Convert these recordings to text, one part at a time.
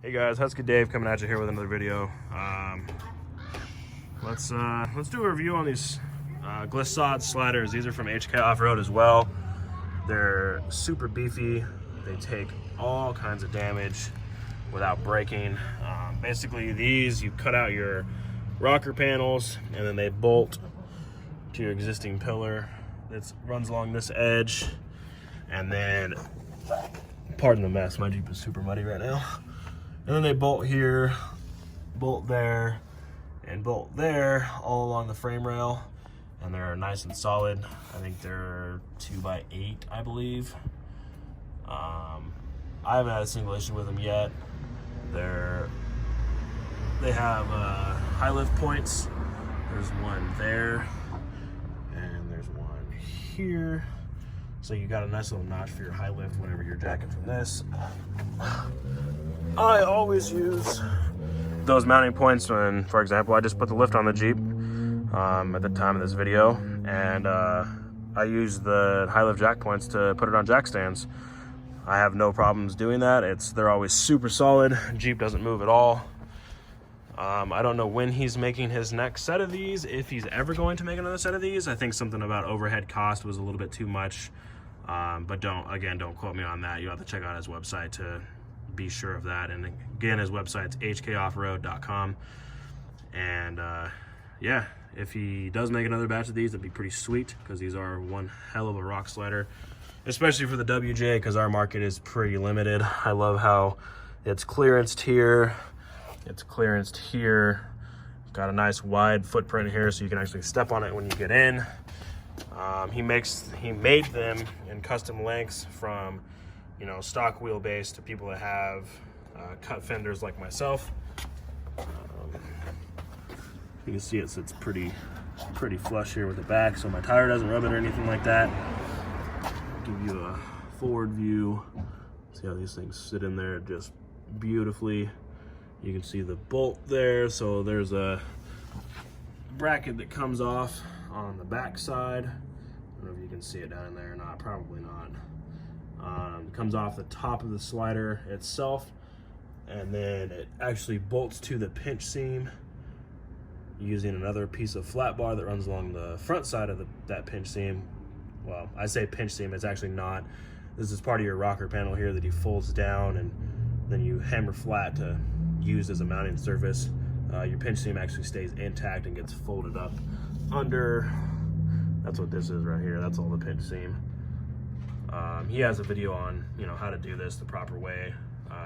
Hey guys, Husky Dave coming at you here with another video. Let's do a review on these Glissade sliders. These are from Hkoffroad as well. They're super beefy. They take all kinds of damage without breaking. Basically, these, you cut out your rocker panels and then they bolt to your existing pillar that runs along this edge. And then, pardon the mess, my Jeep is super muddy right now. And then they bolt here, bolt there, and bolt there, all along the frame rail. And they're nice and solid. I think they're 2x8, I believe. I haven't had a single issue with them yet. They have high lift points. There's one there, and there's one here. So you got a nice little notch for your high lift whenever you're jacking from this. I always use those mounting points when, for example, I just put the lift on the Jeep at the time of this video, and I use the high lift jack points to put it on jack stands. I have no problems doing that. They're always super solid. Jeep doesn't move at all. I don't know when he's making his next set of these, if he's ever going to make another set of these. I think something about overhead cost was a little bit too much, but don't quote me on that. You have to check out his website to be sure of that. And again, his website's hkoffroad.com. And yeah, if he does make another batch of these, that'd be pretty sweet, because these are one hell of a rock slider, especially for the WJ, because our market is pretty limited. I love how it's clearanced here, it's clearanced here, got a nice wide footprint here so you can actually step on it when you get in. He made them in custom lengths from, you know, stock wheelbase to people that have cut fenders like myself. You can see it sits pretty flush here with the back, so my tire doesn't rub it or anything like that. Give you a forward view. See how these things sit in there just beautifully. You can see the bolt there, so there's a bracket that comes off on the back side. I don't know if you can see it down in there or not, probably not. It comes off the top of the slider itself, and then it actually bolts to the pinch seam using another piece of flat bar that runs along the front side of that pinch seam. Well, I say pinch seam, it's actually not. This is part of your rocker panel here that he folds down, and then you hammer flat to use as a mounting surface. Your pinch seam actually stays intact and gets folded up under. That's what this is right here. That's all the pinch seam. He has a video on, you know, how to do this the proper way.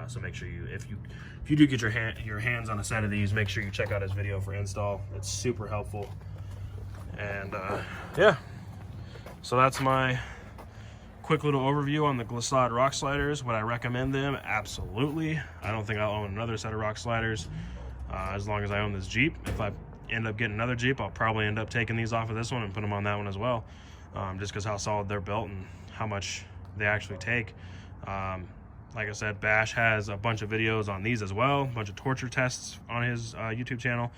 So make sure if you do get your hands on a set of these, make sure you check out his video for install. It's super helpful. And yeah, so that's my quick little overview on the Glissade rock sliders. Would I recommend them? Absolutely. I don't think I'll own another set of rock sliders as long as I own this Jeep. If I end up getting another Jeep, I'll probably end up taking these off of this one and put them on that one as well, just because how solid they're built and how much they actually take. Like I said, Bash has a bunch of videos on these as well, a bunch of torture tests on his YouTube channel.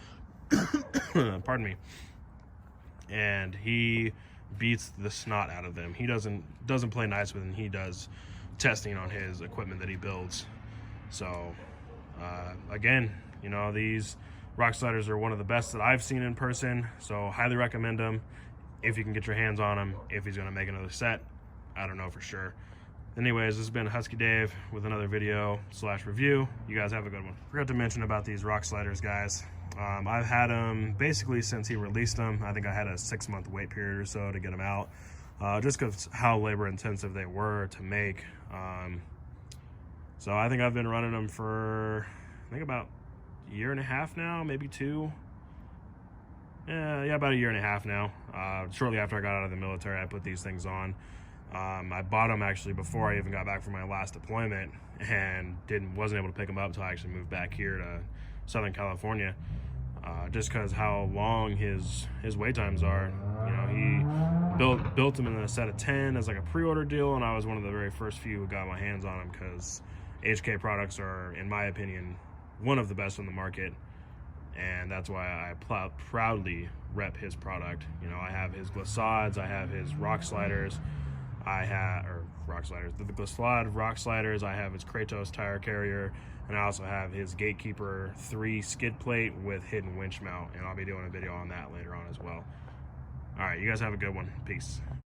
Pardon me. And he beats the snot out of them. He doesn't play nice with them. He does testing on his equipment that he builds. So again, you know, these rock sliders are one of the best that I've seen in person, so highly recommend them if you can get your hands on them. If he's going to make another set, I don't know for sure. Anyways, this has been Husky Dave with another video / review. You guys have a good one. Forgot to mention about these rock sliders, guys. I've had them basically since he released them. I think I had a 6-month wait period or so to get them out, just because how labor intensive they were to make. So I think I've been running them for, I think, about a year and a half now, maybe 2. Yeah, about a year and a half now. Shortly after I got out of the military, I put these things on. I bought them actually before I even got back from my last deployment, and wasn't able to pick them up until I actually moved back here to Southern California, just because how long his wait times are. You know, he built them in a set of 10 as like a pre-order deal, and I was one of the very first few who got my hands on them, because HK products are, in my opinion, one of the best on the market, and that's why I proudly rep his product. You know, I have his Glissades, I have his rock sliders, rock sliders. The Glissade rock sliders I have his Kratos tire carrier, and I also have his Gatekeeper 3 skid plate with hidden winch mount, and I'll be doing a video on that later on as well. All right, you guys have a good one. Peace.